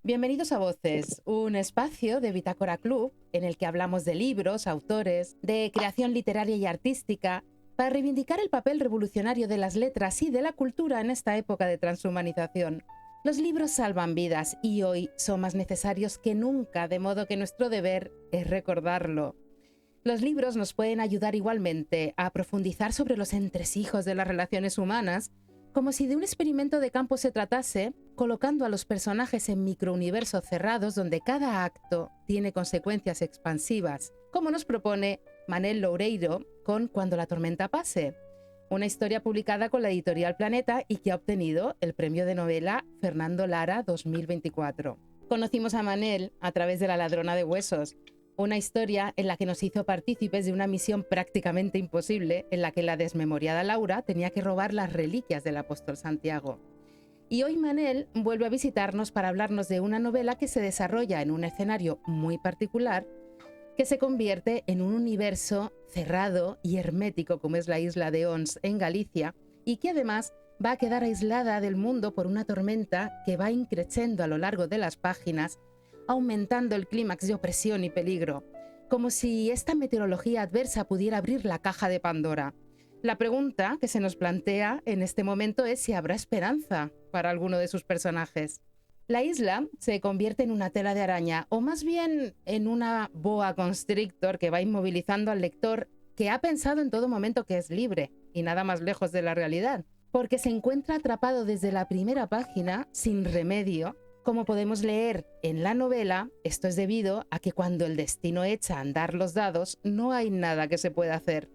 Bienvenidos a Voces, un espacio de Bitácora Club en el que hablamos de libros, autores, de creación literaria y artística, para reivindicar el papel revolucionario de las letras y de la cultura en esta época de transhumanización. Los libros salvan vidas y hoy son más necesarios que nunca, de modo que nuestro deber es recordarlo. Los libros nos pueden ayudar igualmente a profundizar sobre los entresijos de las relaciones humanas, como si de un experimento de campo se tratase, colocando a los personajes en microuniversos cerrados donde cada acto tiene consecuencias expansivas, como nos propone Manel Loureiro con Cuando la tormenta pase, una historia publicada con la editorial Planeta y que ha obtenido el premio de novela Fernando Lara 2024. Conocimos a Manel a través de La ladrona de huesos, una historia en la que nos hizo partícipes de una misión prácticamente imposible en la que la desmemoriada Laura tenía que robar las reliquias del apóstol Santiago. Y hoy Manel vuelve a visitarnos para hablarnos de una novela que se desarrolla en un escenario muy particular, que se convierte en un universo cerrado y hermético como es la isla de Ons en Galicia, y que además va a quedar aislada del mundo por una tormenta que va increciendo a lo largo de las páginas, aumentando el clímax de opresión y peligro, como si esta meteorología adversa pudiera abrir la caja de Pandora. La pregunta que se nos plantea en este momento es si habrá esperanza para alguno de sus personajes. La isla se convierte en una tela de araña, o más bien en una boa constrictor que va inmovilizando al lector, que ha pensado en todo momento que es libre, y nada más lejos de la realidad, porque se encuentra atrapado desde la primera página, sin remedio. Como podemos leer en la novela, esto es debido a que cuando el destino echa a andar los dados, no hay nada que se pueda hacer.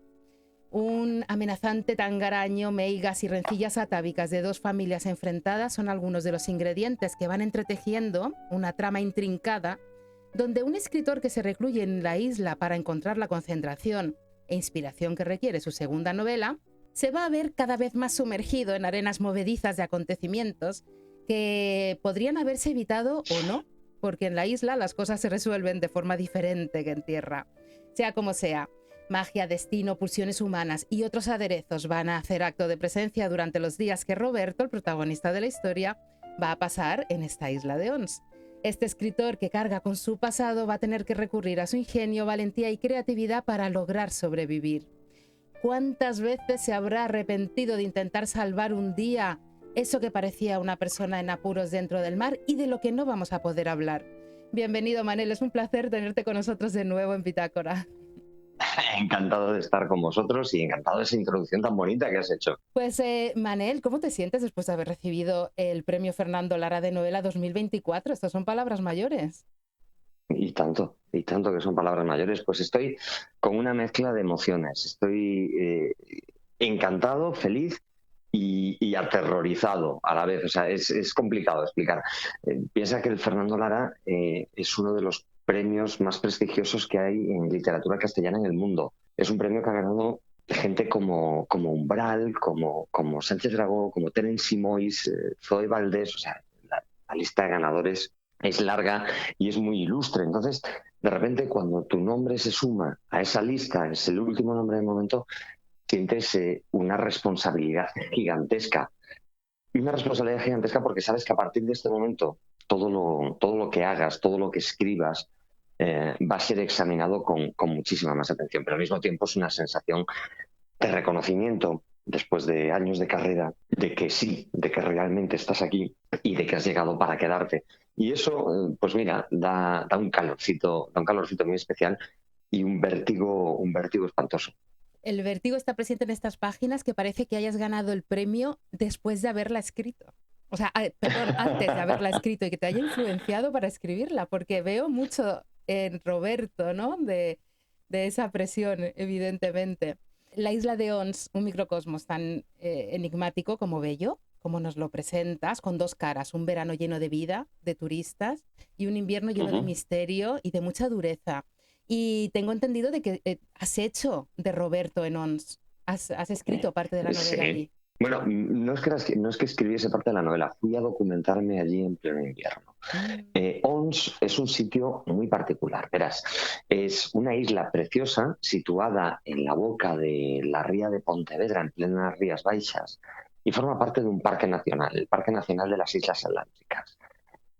Un amenazante tangaraño, meigas y rencillas atávicas de dos familias enfrentadas son algunos de los ingredientes que van entretejiendo una trama intrincada, donde un escritor que se recluye en la isla para encontrar la concentración e inspiración que requiere su segunda novela, se va a ver cada vez más sumergido en arenas movedizas de acontecimientos que podrían haberse evitado o no, porque en la isla las cosas se resuelven de forma diferente que en tierra. Sea como sea, magia, destino, pulsiones humanas y otros aderezos van a hacer acto de presencia durante los días que Roberto, el protagonista de la historia, va a pasar en esta isla de Ons. Este escritor que carga con su pasado va a tener que recurrir a su ingenio, valentía y creatividad para lograr sobrevivir. ¿Cuántas veces se habrá arrepentido de intentar salvar un día eso que parecía una persona en apuros dentro del mar y de lo que no vamos a poder hablar? Bienvenido, Manel, es un placer tenerte con nosotros de nuevo en Bitácora. Encantado de estar con vosotros y encantado de esa introducción tan bonita que has hecho. Pues, Manel, ¿cómo te sientes después de haber recibido el premio Fernando Lara de novela 2024? Estas son palabras mayores. Y tanto que son palabras mayores, pues estoy con una mezcla de emociones. Estoy encantado, feliz y aterrorizado a la vez. O sea, es complicado de explicar. Piensa que el Fernando Lara es uno de los premios más prestigiosos que hay en literatura castellana en el mundo. Es un premio que ha ganado gente como Umbral, como Sánchez Dragó, como Terence Simois, Zoe Valdés. O sea, la lista de ganadores es larga y es muy ilustre. Entonces, de repente, cuando tu nombre se suma a esa lista, es el último nombre del momento, sientes una responsabilidad gigantesca. Y una responsabilidad gigantesca porque sabes que a partir de este momento todo lo que hagas, todo lo que escribas, va a ser examinado con muchísima más atención. Pero al mismo tiempo es una sensación de reconocimiento después de años de carrera, de que sí, de que realmente estás aquí y de que has llegado para quedarte. Y eso, pues mira, da un calorcito muy especial y un vértigo espantoso. El vértigo está presente en estas páginas que parece que hayas ganado el premio después de haberla escrito. O sea, perdón, antes de haberla escrito y que te haya influenciado para escribirla, porque veo mucho en Roberto, ¿no? De esa presión, evidentemente. La isla de Ons, un microcosmos tan enigmático como bello, como nos lo presentas, con dos caras, un verano lleno de vida, de turistas, y un invierno lleno de Uh-huh. misterio y de mucha dureza. Y tengo entendido de que has hecho de Roberto en Ons, has escrito parte de la novela Sí. allí. Bueno, no es que escribiese parte de la novela, fui a documentarme allí en pleno invierno. Mm. Ons es un sitio muy particular, verás. Es una isla preciosa situada en la boca de la ría de Pontevedra, en plenas Rías Baixas, y forma parte de un parque nacional, el Parque Nacional de las Islas Atlánticas.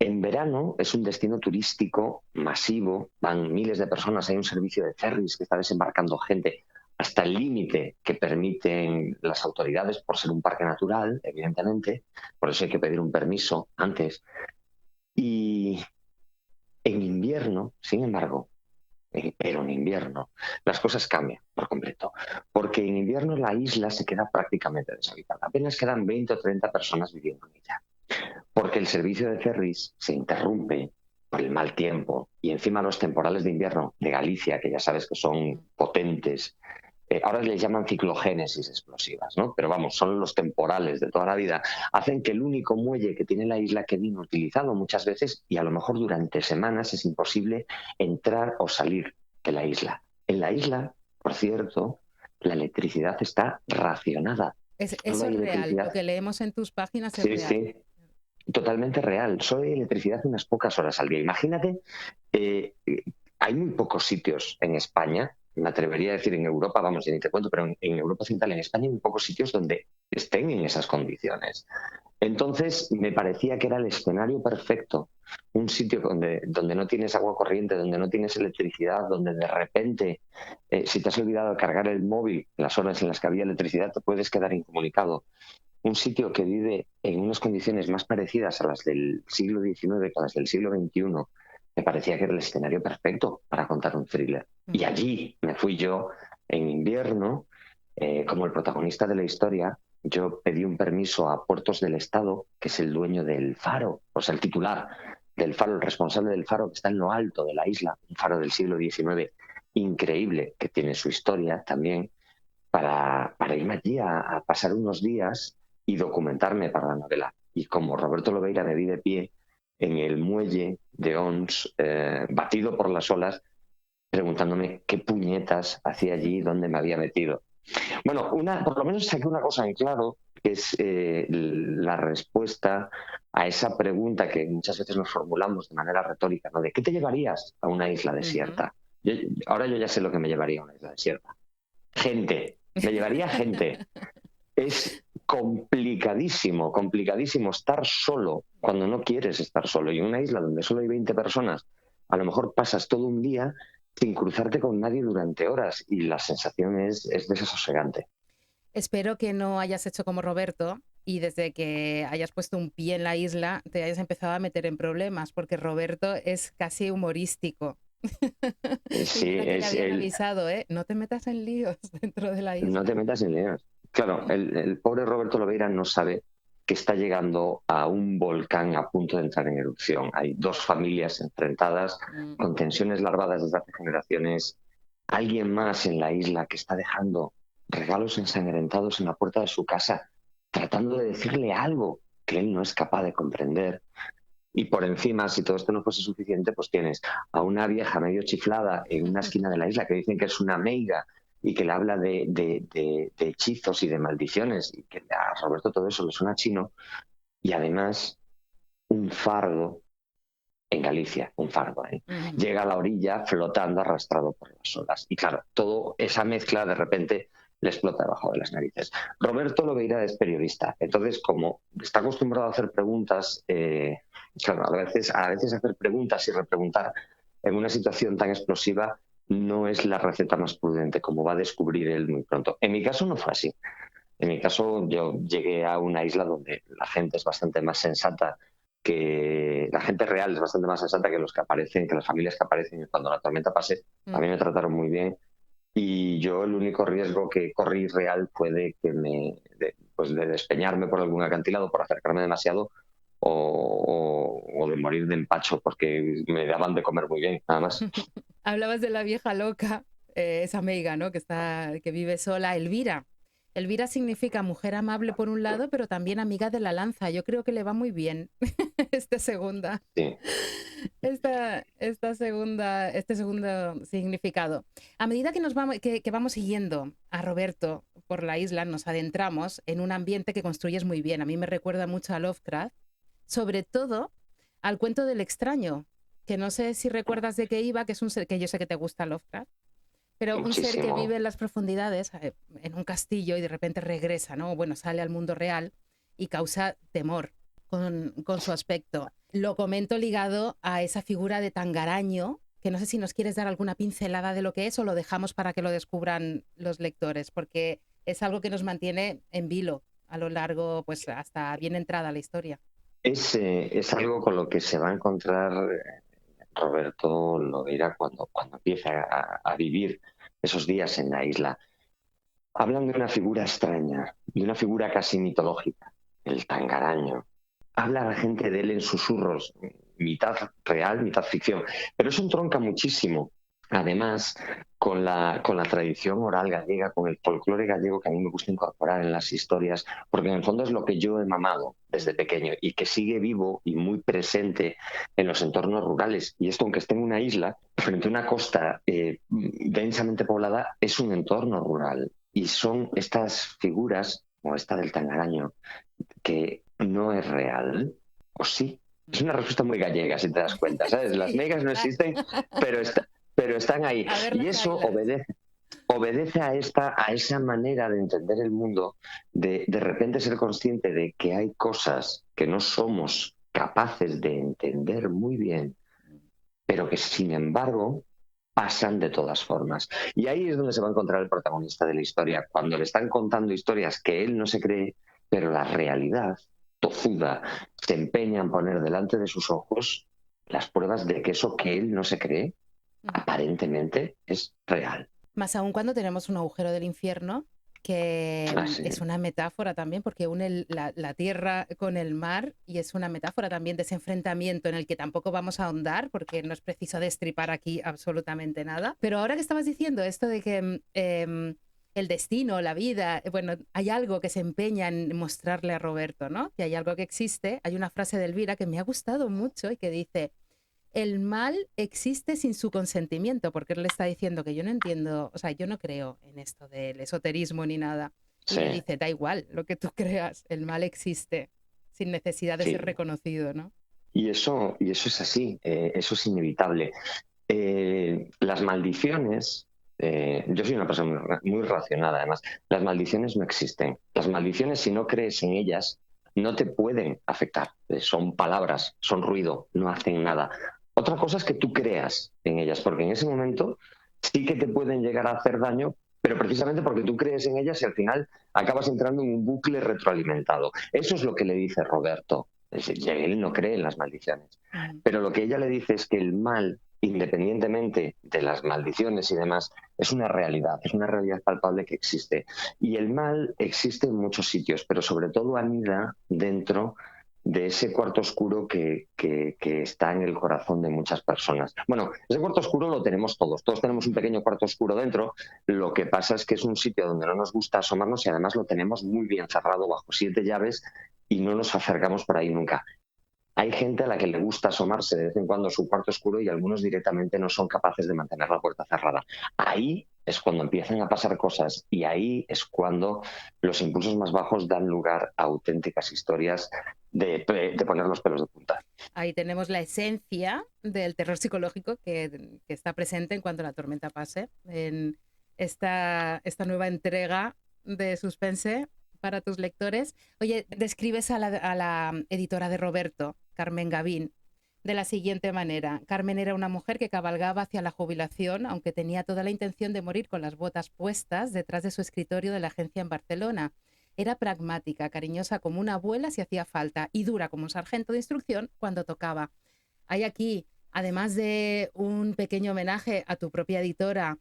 En verano es un destino turístico masivo, van miles de personas, hay un servicio de ferries que está desembarcando gente hasta el límite que permiten las autoridades por ser un parque natural, evidentemente, por eso hay que pedir un permiso antes. Y en invierno, sin embargo, pero en invierno las cosas cambian por completo, porque en invierno la isla se queda prácticamente deshabitada, apenas quedan 20 o 30 personas viviendo en ella porque el servicio de ferries se interrumpe por el mal tiempo y encima los temporales de invierno de Galicia, que ya sabes que son potentes, ahora les llaman ciclogénesis explosivas, ¿no? Pero vamos, son los temporales de toda la vida, hacen que el único muelle que tiene la isla quede inutilizado muchas veces y a lo mejor durante semanas es imposible entrar o salir de la isla. En la isla, por cierto, la electricidad está racionada. Solo Eso es hay real, electricidad. lo que leemos en tus páginas es Sí, real. sí, totalmente real. Solo hay electricidad unas pocas horas al día. Imagínate, eh, hay muy pocos sitios en España, me atrevería a decir en Europa, vamos, ya ni te cuento, pero en Europa Occidental, en España, hay muy pocos sitios donde estén en esas condiciones. Entonces, me parecía que era el escenario perfecto, un sitio donde no tienes agua corriente, donde no tienes electricidad, donde de repente, si te has olvidado de cargar el móvil, las horas en las que había electricidad, te puedes quedar incomunicado un sitio que vive en unas condiciones más parecidas a las del siglo XIX que a las del siglo XXI, me parecía que era el escenario perfecto para contar un thriller. Y allí me fui yo en invierno, como el protagonista de la historia, yo pedí un permiso a Puertos del Estado, que es el dueño del faro, o sea, el titular del faro, el responsable del faro que está en lo alto de la isla, un faro del siglo XIX, increíble, que tiene su historia también, para irme allí a pasar unos días y documentarme para la novela. Y como Roberto Lobeira me vi de pie en el muelle de Ons, batido por las olas, preguntándome qué puñetas hacía allí, dónde me había metido. Bueno, por lo menos saqué una cosa en claro, que es la respuesta a esa pregunta que muchas veces nos formulamos de manera retórica, ¿no? ¿De qué te llevarías a una isla desierta? Ahora yo ya sé lo que me llevaría a una isla desierta. Gente, me llevaría gente. Es complicadísimo, complicadísimo estar solo cuando no quieres estar solo. Y en una isla donde solo hay 20 personas, a lo mejor pasas todo un día sin cruzarte con nadie durante horas y la sensación es desasosegante. Espero que no hayas hecho como Roberto y desde que hayas puesto un pie en la isla te hayas empezado a meter en problemas, porque Roberto es casi humorístico. Y Sí, mira que le es habían el, avisado, ¿eh? No te metas en líos dentro de la no te isla. metas en líos. Claro, el pobre Roberto Lobeira no sabe que está llegando a un volcán a punto de entrar en erupción. Hay dos familias enfrentadas Mm. con tensiones larvadas desde hace generaciones. Alguien más en la isla que está dejando regalos ensangrentados en la puerta de su casa, tratando de decirle algo que él no es capaz de comprender. Y por encima, si todo esto no fuese suficiente, pues tienes a una vieja medio chiflada en una esquina de la isla que dicen que es una meiga y que le habla de hechizos y de maldiciones y que a Roberto todo eso le suena chino. Y además un fardo en Galicia, un fardo, ¿eh? Ujú. Llega a la orilla flotando arrastrado por las olas. Y claro, toda esa mezcla de repente le explota debajo de las narices. Roberto Lobeira es periodista, entonces como está acostumbrado a hacer preguntas, claro, a veces hacer preguntas y repreguntar en una situación tan explosiva no es la receta más prudente, como va a descubrir él muy pronto. En mi caso no fue así. En mi caso, yo llegué a una isla donde la gente es bastante más sensata que la gente real es bastante más sensata que los que aparecen, que las familias que aparecen y cuando la tormenta pase. A mí me trataron muy bien y yo el único riesgo que corrí real fue de que pues de despeñarme por algún acantilado, por acercarme demasiado o de morir de empacho porque me daban de comer muy bien, nada más. Hablabas de la vieja loca, esa amiga, ¿no? Que vive sola, Elvira. Elvira significa mujer amable por un lado, pero también amiga de la lanza. Yo creo que le va muy bien esta segunda, Sí. este segundo significado. A medida que que vamos siguiendo a Roberto por la isla, nos adentramos en un ambiente que construyes muy bien. A mí me recuerda mucho a Lovecraft, sobre todo al cuento del extraño, que no sé si recuerdas de qué iba, que es un ser que yo sé que te gusta Lovecraft, pero un ser que vive Muchísimo. en las profundidades, en un castillo y de repente regresa, ¿no? Bueno, sale al mundo real y causa temor con su aspecto. Lo comento ligado a esa figura de Tangaraño, que no sé si nos quieres dar alguna pincelada de lo que es o lo dejamos para que lo descubran los lectores, porque es algo que nos mantiene en vilo a lo largo, pues hasta bien entrada la historia. Es algo con lo que se va a encontrar Roberto Lobeira cuando empieza a vivir esos días en la isla. Hablan de una figura extraña, de una figura casi mitológica, el tangaraño. Habla la gente de él en susurros, mitad real, mitad ficción, pero eso entronca muchísimo, además, con la tradición oral gallega, con el folclore gallego que a mí me gusta incorporar en las historias, porque en el fondo es lo que yo he mamado desde pequeño y que sigue vivo y muy presente en los entornos rurales. Y esto, aunque esté en una isla, frente a una costa densamente poblada, es un entorno rural. Y son estas figuras, como esta del tangaraño, que no es real, ¿o sí? Es una respuesta muy gallega, si te das cuenta, ¿sabes? Las Sí, megas no existen, pero están ahí. a ver Y las eso águilas. obedece a esa manera de entender el mundo, de repente ser consciente de que hay cosas que no somos capaces de entender muy bien, pero que sin embargo pasan de todas formas. Y ahí es donde se va a encontrar el protagonista de la historia, cuando le están contando historias que él no se cree, pero la realidad tozuda se empeña en poner delante de sus ojos las pruebas de que eso que él no se cree, aparentemente es real. Más aún cuando tenemos un agujero del infierno, que Así, es una metáfora también, porque une la tierra con el mar y es una metáfora también de ese enfrentamiento en el que tampoco vamos a ahondar, porque no es preciso destripar aquí absolutamente nada. Pero ahora que estabas diciendo esto de que el destino, la vida, bueno, hay algo que se empeña en mostrarle a Roberto, ¿no? Que hay algo que existe. Hay una frase de Elvira que me ha gustado mucho y que dice: el mal existe sin su consentimiento, porque él le está diciendo que yo no entiendo, o sea, yo no creo en esto del esoterismo ni nada. Y sí, le dice, da igual lo que tú creas, el mal existe sin necesidad de ser sí. reconocido, ¿no? Y eso es así, eso es inevitable. Las maldiciones, yo soy una persona muy racional además, las maldiciones no existen. Las maldiciones, si no crees en ellas, no te pueden afectar. Son palabras, son ruido, no hacen nada. Otra cosa es que tú creas en ellas, porque en ese momento sí que te pueden llegar a hacer daño, pero precisamente porque tú crees en ellas y al final acabas entrando en un bucle retroalimentado. Eso es lo que le dice Roberto. Es decir, él no cree en las maldiciones. Ujú. Pero lo que ella le dice es que el mal, independientemente de las maldiciones y demás, es una realidad palpable que existe. Y el mal existe en muchos sitios, pero sobre todo anida dentro de ese cuarto oscuro que está en el corazón de muchas personas. Bueno, ese cuarto oscuro lo tenemos todos tenemos un pequeño cuarto oscuro dentro, lo que pasa es que es un sitio donde no nos gusta asomarnos y además lo tenemos muy bien cerrado bajo 7 llaves y no nos acercamos por ahí nunca. Hay gente a la que le gusta asomarse de vez en cuando a su cuarto oscuro y algunos directamente no son capaces de mantener la puerta cerrada. Ahí es cuando empiezan a pasar cosas y ahí es cuando los impulsos más bajos dan lugar a auténticas historias de poner los pelos de punta. Ahí tenemos la esencia del terror psicológico que está presente en cuanto la tormenta pase, en esta nueva entrega de suspense para tus lectores. Oye, describes a la editora de Roberto, Carmen Gavín, de la siguiente manera. Carmen era una mujer que cabalgaba hacia la jubilación, aunque tenía toda la intención de morir con las botas puestas detrás de su escritorio de la agencia en Barcelona. Era pragmática, cariñosa como una abuela si hacía falta y dura como un sargento de instrucción cuando tocaba. Hay aquí, además de un pequeño homenaje a tu propia editora,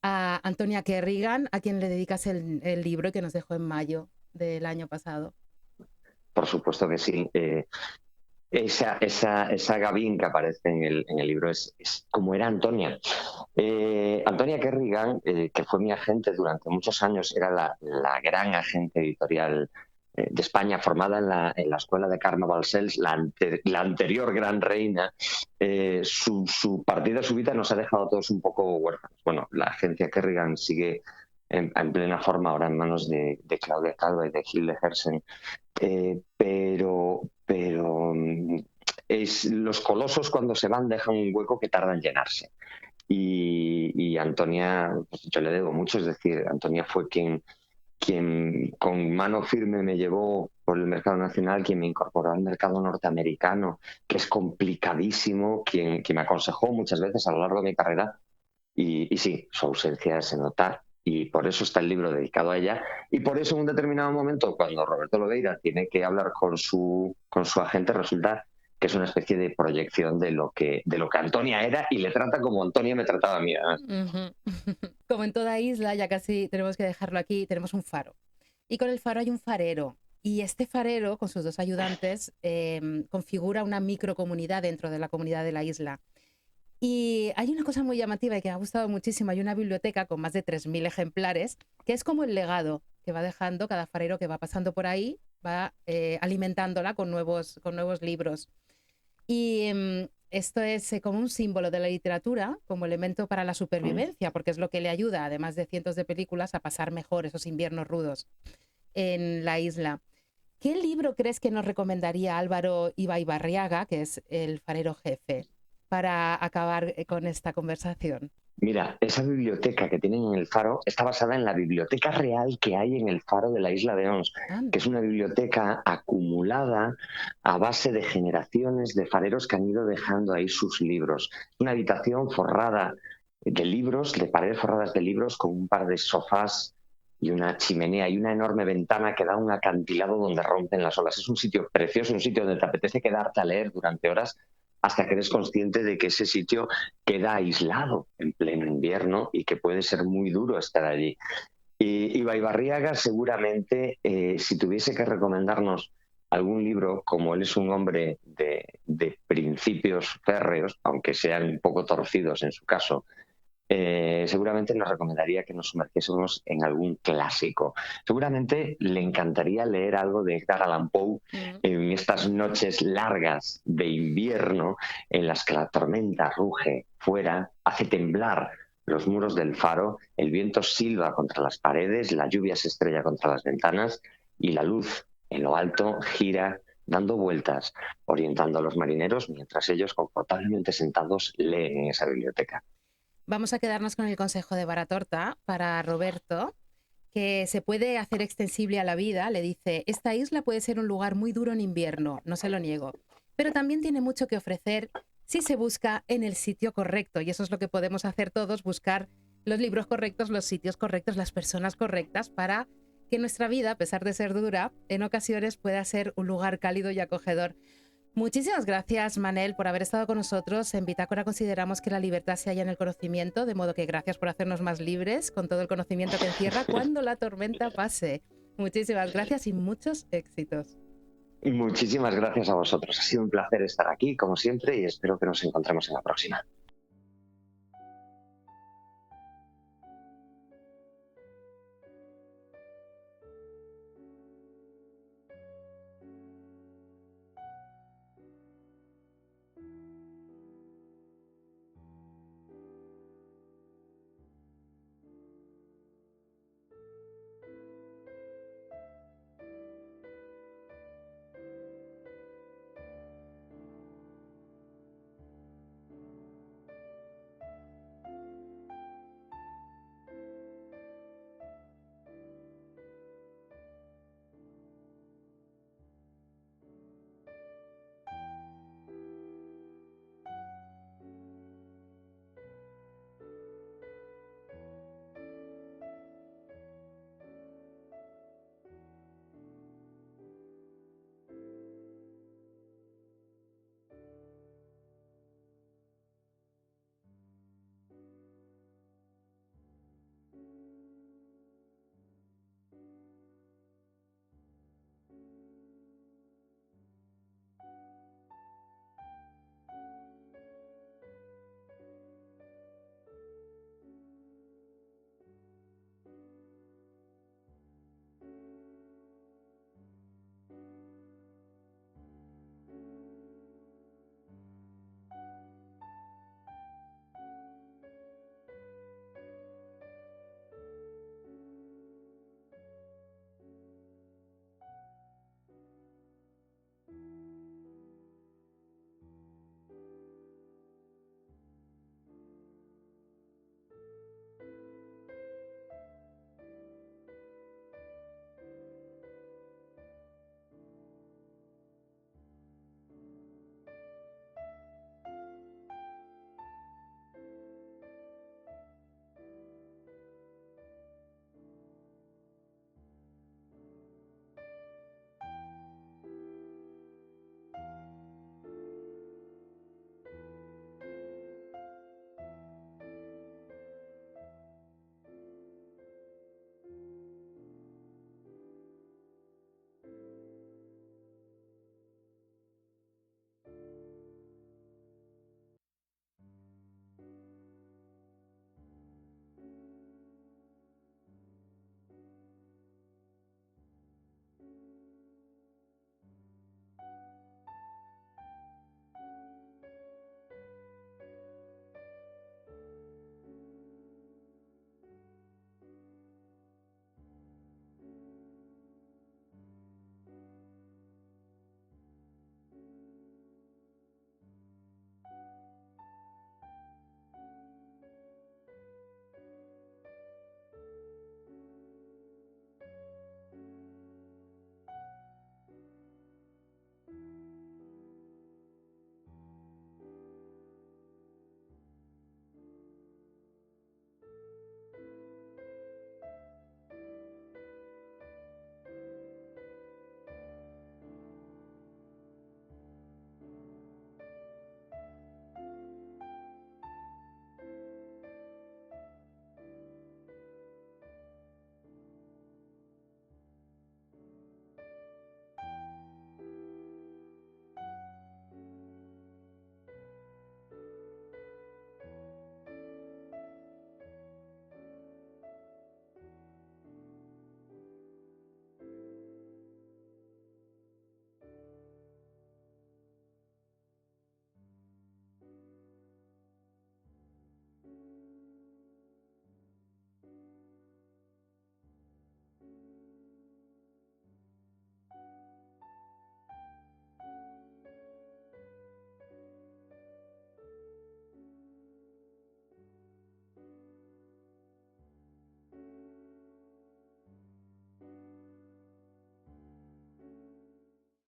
a Antonia Kerrigan, a quien le dedicas el libro que nos dejó en mayo del año pasado. Por supuesto que sí. Esa Gavín que aparece en el libro es como era Antonia. Antonia Kerrigan, que fue mi agente durante muchos años, era la gran agente editorial de España, formada en la escuela de Carme Balcells, la anterior gran reina. Su partida súbita nos ha dejado a todos un poco huérfanos. Bueno, la agencia Kerrigan sigue en plena forma ahora en manos de Claudia Calva y de Hilde Hersen. Pero los colosos cuando se van dejan un hueco que tarda en llenarse. Y Antonia, pues yo le debo mucho, es decir, Antonia fue quien quien con mano firme me llevó por el mercado nacional, quien me incorporó al mercado norteamericano, que es complicadísimo, quien me aconsejó muchas veces a lo largo de mi carrera. Y sí, su ausencia se nota y por eso está el libro dedicado a ella. Y por eso en un determinado momento, cuando Roberto Lobeira tiene que hablar con su agente, resulta que es una especie de proyección de lo que Antonia era y le trata como Antonia me trataba a mí. Ujú. Como en toda isla, ya casi tenemos que dejarlo aquí, tenemos un faro. Y con el faro hay un farero. Y este farero, con sus dos ayudantes, configura una microcomunidad dentro de la comunidad de la isla. Y hay una cosa muy llamativa y que me ha gustado muchísimo. Hay una biblioteca con más de 3.000 ejemplares, que es como el legado que va dejando cada farero que va pasando por ahí, va alimentándola con nuevos libros. Y esto es como un símbolo de la literatura, como elemento para la supervivencia, porque es lo que le ayuda, además de cientos de películas, a pasar mejor esos inviernos rudos en la isla. ¿Qué libro crees que nos recomendaría Álvaro Ibaibarriaga, que es el farero jefe, para acabar con esta conversación? Mira, esa biblioteca que tienen en el faro está basada en la biblioteca real que hay en el faro de la isla de Ons, que Anda. es una biblioteca acumulada a base de generaciones de fareros que han ido dejando ahí sus libros. Una habitación forrada de libros, de paredes forradas de libros, con un par de sofás y una chimenea y una enorme ventana que da un acantilado donde rompen las olas. Es un sitio precioso, un sitio donde te apetece quedarte a leer durante horas hasta que eres consciente de que ese sitio queda aislado en pleno invierno y que puede ser muy duro estar allí. Y Ibaibarriaga seguramente, si tuviese que recomendarnos algún libro, como él es un hombre de principios férreos, aunque sean un poco torcidos en su caso, seguramente nos recomendaría que nos sumergiésemos en algún clásico. Seguramente le encantaría leer algo de Edgar Allan Poe Mm. en estas noches largas de invierno en las que la tormenta ruge fuera, hace temblar los muros del faro, el viento silba contra las paredes, la lluvia se estrella contra las ventanas y la luz en lo alto gira dando vueltas, orientando a los marineros mientras ellos confortablemente sentados leen en esa biblioteca. Vamos a quedarnos con el consejo de Baratorta para Roberto, que se puede hacer extensible a la vida. Le dice, esta isla puede ser un lugar muy duro en invierno, no se lo niego, pero también tiene mucho que ofrecer si se busca en el sitio correcto. Y eso es lo que podemos hacer todos, buscar los libros correctos, los sitios correctos, las personas correctas para que nuestra vida, a pesar de ser dura, en ocasiones pueda ser un lugar cálido y acogedor. Muchísimas gracias, Manel, por haber estado con nosotros. En Bitácora consideramos que la libertad se halla en el conocimiento, de modo que gracias por hacernos más libres con todo el conocimiento que encierra cuando la tormenta pase. Muchísimas gracias y muchos éxitos. Muchísimas gracias a vosotros. Ha sido un placer estar aquí, como siempre, y espero que nos encontremos en la próxima.